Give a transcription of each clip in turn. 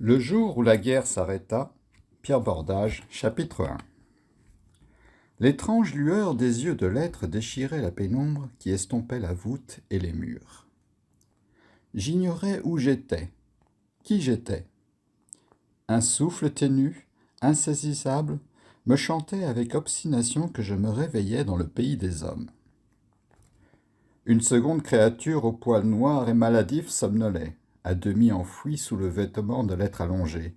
Le jour où la guerre s'arrêta, Pierre Bordage, chapitre 1. L'étrange lueur des yeux de l'être déchirait la pénombre qui estompait la voûte et les murs. J'ignorais où j'étais, qui j'étais. Un souffle ténu, insaisissable, me chantait avec obstination que je me réveillais dans le pays des hommes. Une seconde créature au poil noir et maladif somnolait, à demi enfoui sous le vêtement de l'être allongé.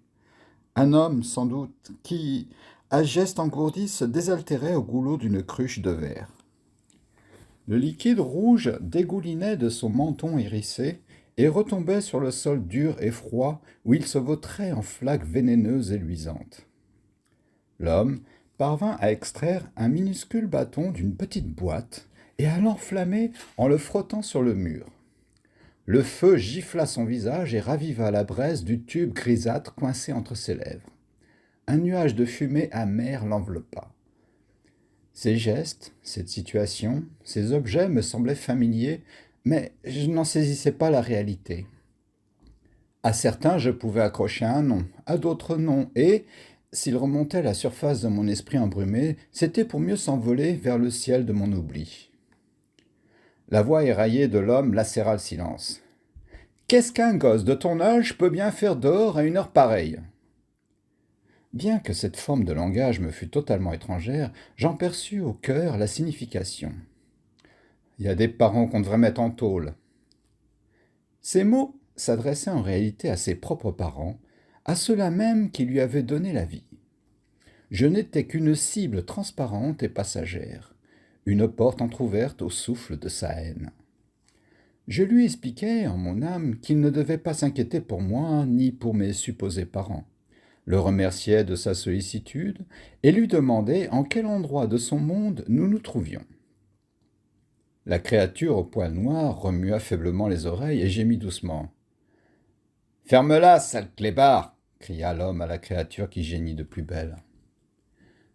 Un homme, sans doute, qui, à geste engourdi, se désaltérait au goulot d'une cruche de verre. Le liquide rouge dégoulinait de son menton hérissé et retombait sur le sol dur et froid où il se vautrait en flaques vénéneuses et luisantes. L'homme parvint à extraire un minuscule bâton d'une petite boîte et à l'enflammer en le frottant sur le mur. Le feu gifla son visage et raviva la braise du tube grisâtre coincé entre ses lèvres. Un nuage de fumée amère l'enveloppa. Ces gestes, cette situation, ces objets me semblaient familiers, mais je n'en saisissais pas la réalité. À certains, je pouvais accrocher un nom, à d'autres non, et, s'ils remontaient à la surface de mon esprit embrumé, c'était pour mieux s'envoler vers le ciel de mon oubli. La voix éraillée de l'homme lacéra le silence. « Qu'est-ce qu'un gosse de ton âge peut bien faire dehors à une heure pareille ?» Bien que cette forme de langage me fût totalement étrangère, j'en perçus au cœur la signification. Il y a des parents qu'on devrait mettre en tôle. Ces mots s'adressaient en réalité à ses propres parents, à ceux-là même qui lui avaient donné la vie. Je n'étais qu'une cible transparente et passagère, une porte entr'ouverte au souffle de sa haine. Je lui expliquai, en mon âme, qu'il ne devait pas s'inquiéter pour moi ni pour mes supposés parents, le remerciai de sa sollicitude et lui demandai en quel endroit de son monde nous nous trouvions. La créature au poil noir remua faiblement les oreilles et gémit doucement. « Ferme-la, sale clébard !» cria l'homme à la créature qui geignit de plus belle.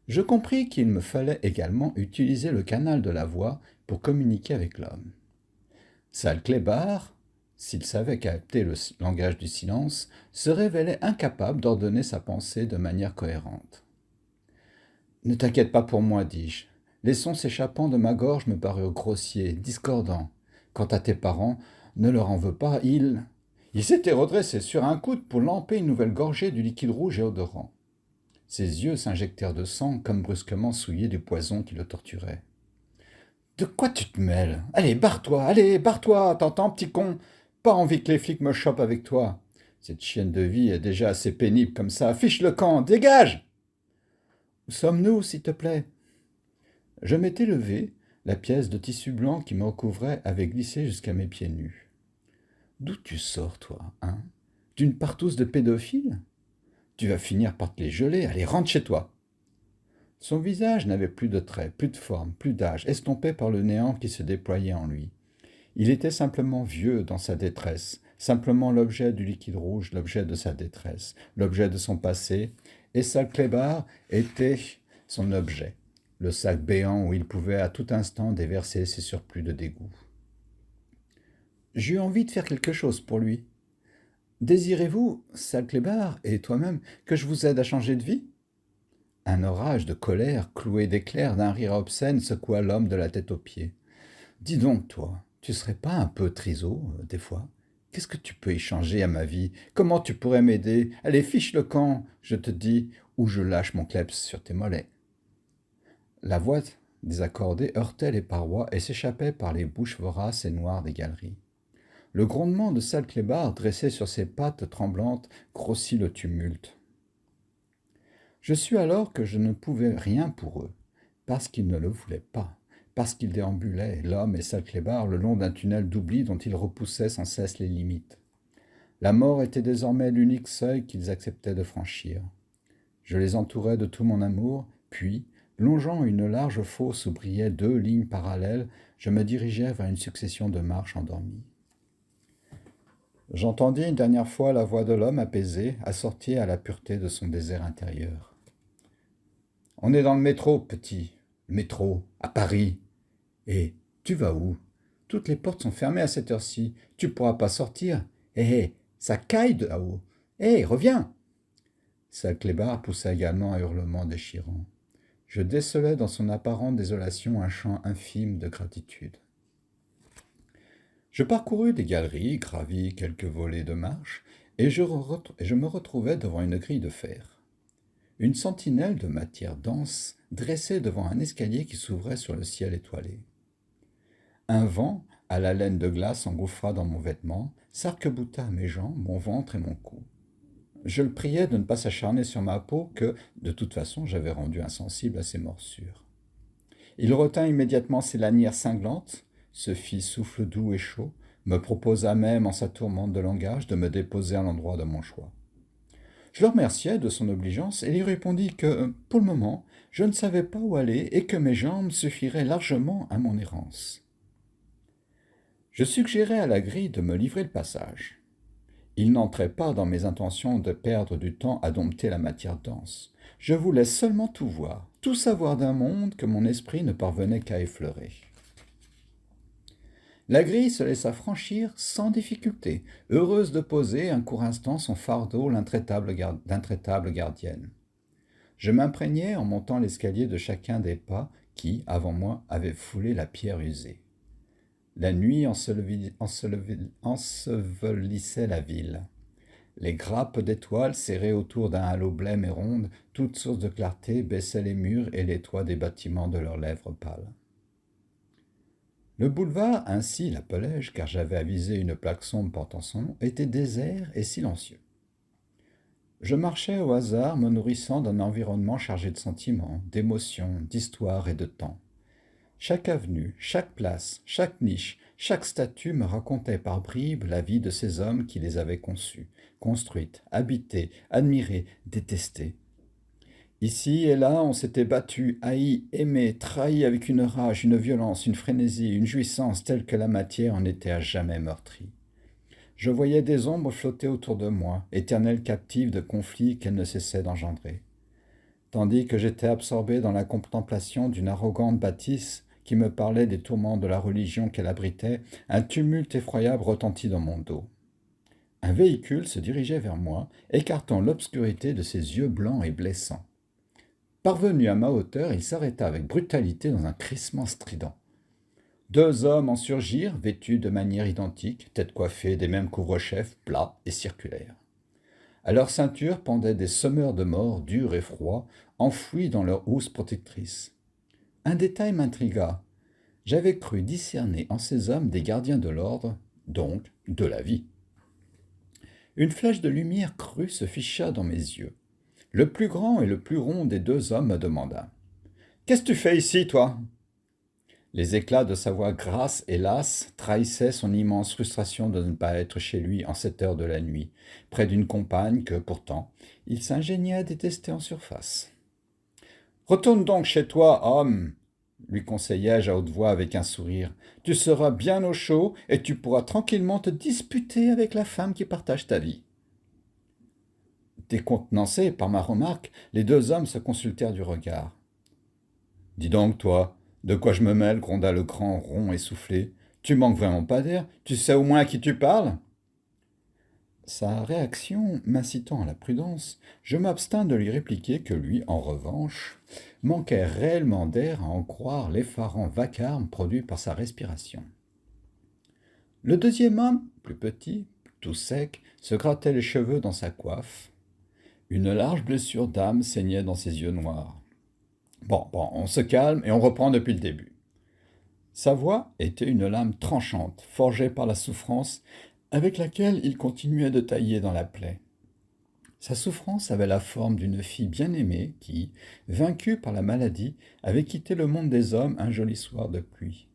Je compris qu'il me fallait également utiliser le canal de la voix pour communiquer avec l'homme. Sale clébard, s'il savait capter le langage du silence, se révélait incapable d'ordonner sa pensée de manière cohérente. « Ne t'inquiète pas pour moi, dis-je. Les sons s'échappant de ma gorge me parurent grossiers, discordants. Quant à tes parents, ne leur en veux pas, ils s'étaient redressés sur un coude pour lamper une nouvelle gorgée du liquide rouge et odorant. Ses yeux s'injectèrent de sang, comme brusquement souillés du poison qui le torturait. « De quoi tu te mêles ? Allez, barre-toi, t'entends, petit con ? Pas envie que les flics me chopent avec toi. Cette chienne de vie est déjà assez pénible comme ça. Fiche le camp, dégage !» « Où sommes-nous, s'il te plaît ?» Je m'étais levé, la pièce de tissu blanc qui me recouvrait avait glissé jusqu'à mes pieds nus. « D'où tu sors, toi, hein ? D'une partouze de pédophile ? Tu vas finir par te les geler, allez, rentre chez toi !» Son visage n'avait plus de traits, plus de forme, plus d'âge, estompé par le néant qui se déployait en lui. Il était simplement vieux dans sa détresse, simplement l'objet du liquide rouge, l'objet de sa détresse, l'objet de son passé, et sale clébard était son objet, le sac béant où il pouvait à tout instant déverser ses surplus de dégoût. J'eus envie de faire quelque chose pour lui. « Désirez-vous, sale clébard, et toi-même, que je vous aide à changer de vie ?» Un orage de colère, cloué d'éclairs d'un rire obscène, secoua l'homme de la tête aux pieds. « Dis donc, toi, tu serais pas un peu triso, des fois ? Qu'est-ce que tu peux y changer à ma vie ? Comment tu pourrais m'aider ? Allez, fiche le camp, je te dis, ou je lâche mon kleps sur tes mollets. » La voix désaccordée heurtait les parois et s'échappait par les bouches voraces et noires des galeries. Le grondement de sale clébard, dressé sur ses pattes tremblantes, grossit le tumulte. Je sus alors que je ne pouvais rien pour eux, parce qu'ils ne le voulaient pas, parce qu'ils déambulaient, l'homme et sale clébard, le long d'un tunnel d'oubli dont ils repoussaient sans cesse les limites. La mort était désormais l'unique seuil qu'ils acceptaient de franchir. Je les entourais de tout mon amour, puis, longeant une large fosse où brillaient 2 lignes parallèles, je me dirigeais vers une succession de marches endormies. J'entendis une dernière fois la voix de l'homme apaisé, assortie à la pureté de son désert intérieur. « On est dans le métro, petit. Le métro, à Paris. Et tu vas où ? Toutes les portes sont fermées à cette heure-ci. Tu pourras pas sortir. Ça caille de là-haut. Hé, reviens !» Sa clébard poussa également un hurlement déchirant. Je décelai dans son apparente désolation un chant infime de gratitude. Je parcourus des galeries, gravis quelques volets de marche, et je me retrouvai devant une grille de fer. Une sentinelle de matière dense dressée devant un escalier qui s'ouvrait sur le ciel étoilé. Un vent, à la laine de glace, engouffra dans mon vêtement, s'arc-bouta à mes jambes, mon ventre et mon cou. Je le priais de ne pas s'acharner sur ma peau que, de toute façon, j'avais rendu insensible à ses morsures. Il retint immédiatement ses lanières cinglantes, se fit souffle doux et chaud, me proposa même en sa tourmente de langage de me déposer à l'endroit de mon choix. Je le remerciai de son obligeance et lui répondis que, pour le moment, je ne savais pas où aller et que mes jambes suffiraient largement à mon errance. Je suggérai à la grille de me livrer le passage. Il n'entrait pas dans mes intentions de perdre du temps à dompter la matière dense. Je voulais seulement tout voir, tout savoir d'un monde que mon esprit ne parvenait qu'à effleurer. La grille se laissa franchir sans difficulté, heureuse de poser un court instant son fardeau d'intraitable gardienne. Je m'imprégnais en montant l'escalier de chacun des pas qui, avant moi, avaient foulé la pierre usée. La nuit ensevelissait la ville. Les grappes d'étoiles serrées autour d'un halo blême et ronde, toutes sources de clarté, baissaient les murs et les toits des bâtiments de leurs lèvres pâles. Le boulevard, ainsi l'appelai-je, car j'avais avisé une plaque sombre portant son nom, était désert et silencieux. Je marchais au hasard, me nourrissant d'un environnement chargé de sentiments, d'émotions, d'histoire et de temps. Chaque avenue, chaque place, chaque niche, chaque statue me racontait par bribes la vie de ces hommes qui les avaient conçues, construites, habitées, admirées, détestées. Ici et là, on s'était battu, haï, aimé, trahi avec une rage, une violence, une frénésie, une jouissance telle que la matière en était à jamais meurtrie. Je voyais des ombres flotter autour de moi, éternelles captives de conflits qu'elles ne cessaient d'engendrer. Tandis que j'étais absorbé dans la contemplation d'une arrogante bâtisse qui me parlait des tourments de la religion qu'elle abritait, un tumulte effroyable retentit dans mon dos. Un véhicule se dirigeait vers moi, écartant l'obscurité de ses yeux blancs et blessants. Parvenu à ma hauteur, il s'arrêta avec brutalité dans un crissement strident. Deux hommes en surgirent, vêtus de manière identique, tête coiffée des mêmes couvre-chefs, plats et circulaires. À leur ceinture pendaient des semeurs de mort, durs et froids, enfouis dans leur housse protectrice. Un détail m'intrigua. J'avais cru discerner en ces hommes des gardiens de l'ordre, donc de la vie. Une flèche de lumière crue se ficha dans mes yeux. Le plus grand et le plus rond des deux hommes me demanda : « Qu'est-ce que tu fais ici, toi ?» Les éclats de sa voix grasse et lasse trahissaient son immense frustration de ne pas être chez lui en cette heure de la nuit, près d'une compagne que, pourtant, il s'ingéniait à détester en surface. « Retourne donc chez toi, homme !» lui conseillai-je à haute voix avec un sourire. « Tu seras bien au chaud et tu pourras tranquillement te disputer avec la femme qui partage ta vie. » Décontenancés par ma remarque, les deux hommes se consultèrent du regard. « Dis donc, toi, de quoi je me mêle ?» gronda le grand rond essoufflé. « Tu manques vraiment pas d'air? Tu sais au moins à qui tu parles ?» Sa réaction m'incitant à la prudence, je m'abstins de lui répliquer que lui, en revanche, manquait réellement d'air à en croire l'effarant vacarme produit par sa respiration. Le deuxième homme, plus petit, tout sec, se grattait les cheveux dans sa coiffe. Une large blessure d'âme saignait dans ses yeux noirs. Bon, on se calme et on reprend depuis le début. Sa voix était une lame tranchante, forgée par la souffrance, avec laquelle il continuait de tailler dans la plaie. Sa souffrance avait la forme d'une fille bien-aimée qui, vaincue par la maladie, avait quitté le monde des hommes un joli soir de pluie.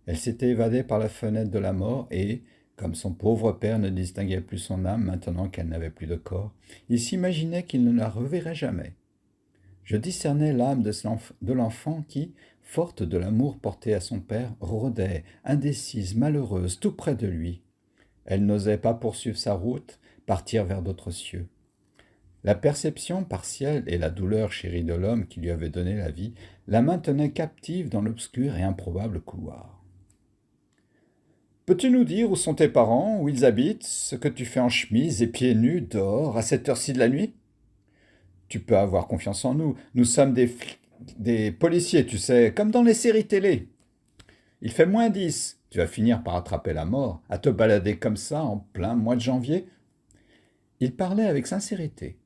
Elle s'était évadée par la fenêtre de la mort et, comme son pauvre père ne distinguait plus son âme maintenant qu'elle n'avait plus de corps, il s'imaginait qu'il ne la reverrait jamais. Je discernais l'âme de l'enfant qui, forte de l'amour porté à son père, rôdait, indécise, malheureuse, tout près de lui. Elle n'osait pas poursuivre sa route, partir vers d'autres cieux. La perception partielle et la douleur chérie de l'homme qui lui avait donné la vie la maintenaient captive dans l'obscur et improbable couloir. Peux-tu nous dire où sont tes parents, où ils habitent, ce que tu fais en chemise et pieds nus dehors à cette heure-ci de la nuit? Tu peux avoir confiance en nous. Nous sommes des policiers, tu sais, comme dans les séries télé. Il fait -10. Tu vas finir par attraper la mort, à te balader comme ça en plein mois de janvier. Il parlait avec sincérité.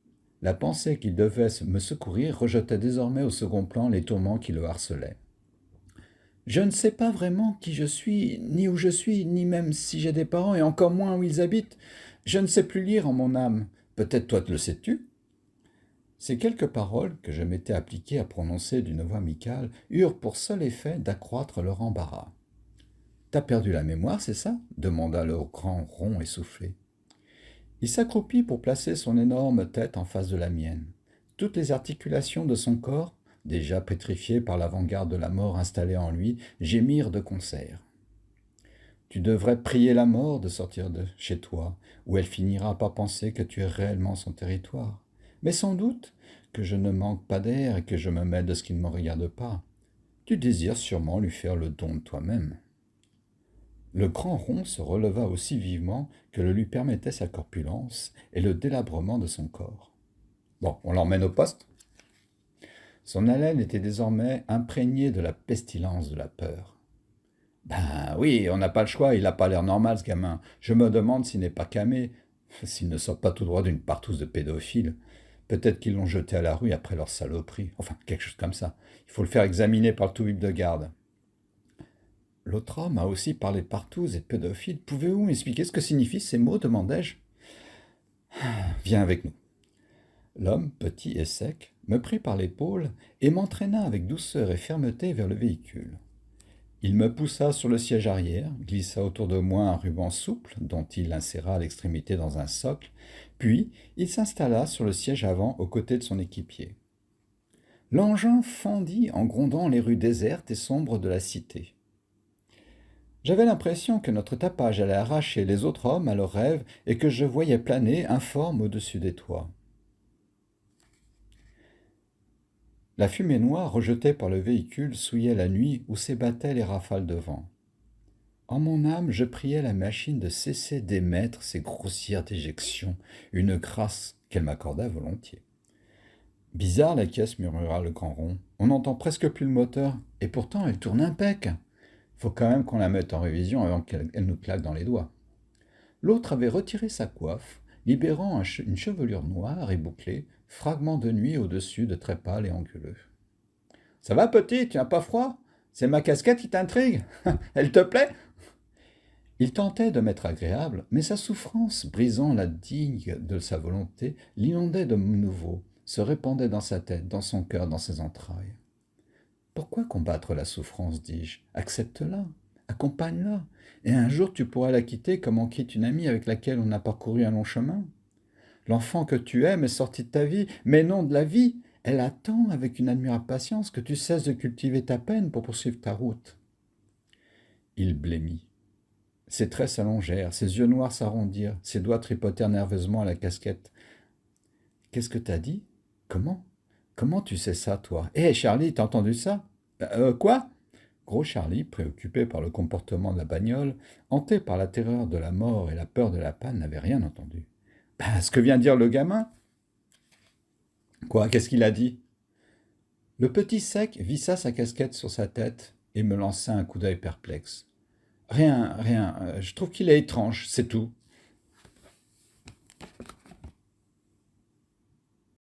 La pensée qu'il devait me secourir rejetait désormais au second plan les tourments qui le harcelaient. Je ne sais pas vraiment qui je suis, ni où je suis, ni même si j'ai des parents, et encore moins où ils habitent. Je ne sais plus lire en mon âme. Peut-être toi le sais-tu? Ces quelques paroles, que je m'étais appliqué à prononcer d'une voix amicale, eurent pour seul effet d'accroître leur embarras. T'as perdu la mémoire, c'est ça? Demanda le grand rond essoufflé. Il s'accroupit pour placer son énorme tête en face de la mienne. Toutes les articulations de son corps, déjà pétrifiées par l'avant-garde de la mort installée en lui, gémirent de concert. Tu devrais prier la mort de sortir de chez toi, où elle finira par penser que tu es réellement son territoire. Mais sans doute que je ne manque pas d'air et que je me mêle de ce qui ne me regarde pas. Tu désires sûrement lui faire le don de toi-même. Le grand rond se releva aussi vivement que le lui permettait sa corpulence et le délabrement de son corps. Bon, on l'emmène au poste. Son haleine était désormais imprégnée de la pestilence de la peur. Ben oui, on n'a pas le choix, il n'a pas l'air normal ce gamin. Je me demande s'il n'est pas camé, s'il ne sort pas tout droit d'une partouze de pédophiles. Peut-être qu'ils l'ont jeté à la rue après leur saloperie. Enfin, quelque chose comme ça. Il faut le faire examiner par le tout-whip de garde. L'autre homme a aussi parlé de partouze et de pédophile. Pouvez-vous m'expliquer ce que signifient ces mots, demandai-je. Viens avec nous. L'homme, petit et sec, me prit par l'épaule et m'entraîna avec douceur et fermeté vers le véhicule. Il me poussa sur le siège arrière, glissa autour de moi un ruban souple dont il inséra l'extrémité dans un socle, puis il s'installa sur le siège avant aux côtés de son équipier. L'engin fendit en grondant les rues désertes et sombres de la cité. J'avais l'impression que notre tapage allait arracher les autres hommes à leurs rêves et que je voyais planer informe au-dessus des toits. La fumée noire rejetée par le véhicule souillait la nuit où s'ébattaient les rafales de vent. En mon âme, je priais la machine de cesser d'émettre ces grossières déjections, une grâce qu'elle m'accorda volontiers. Bizarre la caisse, murmura le grand rond. On n'entend presque plus le moteur, et pourtant elle tourne impec. Faut quand même qu'on la mette en révision avant qu'elle nous claque dans les doigts. L'autre avait retiré sa coiffe, libérant une chevelure noire et bouclée, fragment de nuit au-dessus de très pâle et anguleux. « Ça va, petit, tu n'as pas froid? C'est ma casquette qui t'intrigue? Elle te plaît ?» Il tentait de m'être agréable, mais sa souffrance, brisant la digue de sa volonté, l'inondait de nouveau, se répandait dans sa tête, dans son cœur, dans ses entrailles. Pourquoi combattre la souffrance, dis-je? Accepte-la, accompagne-la, et un jour tu pourras la quitter comme on quitte une amie avec laquelle on a parcouru un long chemin. L'enfant que tu aimes est sorti de ta vie, mais non de la vie. Elle attend avec une admirable patience que tu cesses de cultiver ta peine pour poursuivre ta route. Il blêmit. Ses traits s'allongèrent, ses yeux noirs s'arrondirent, ses doigts tripotèrent nerveusement à la casquette. « Qu'est-ce que t'as dit? Comment? Comment tu sais ça, toi? Hé, Charlie, t'as entendu ça? Quoi? » Gros Charlie, préoccupé par le comportement de la bagnole, hanté par la terreur de la mort et la peur de la panne, n'avait rien entendu. « Ce que vient de dire le gamin? » « Quoi? Qu'est-ce qu'il a dit? » Le petit sec vissa sa casquette sur sa tête et me lança un coup d'œil perplexe. « Rien, rien, je trouve qu'il est étrange, c'est tout. »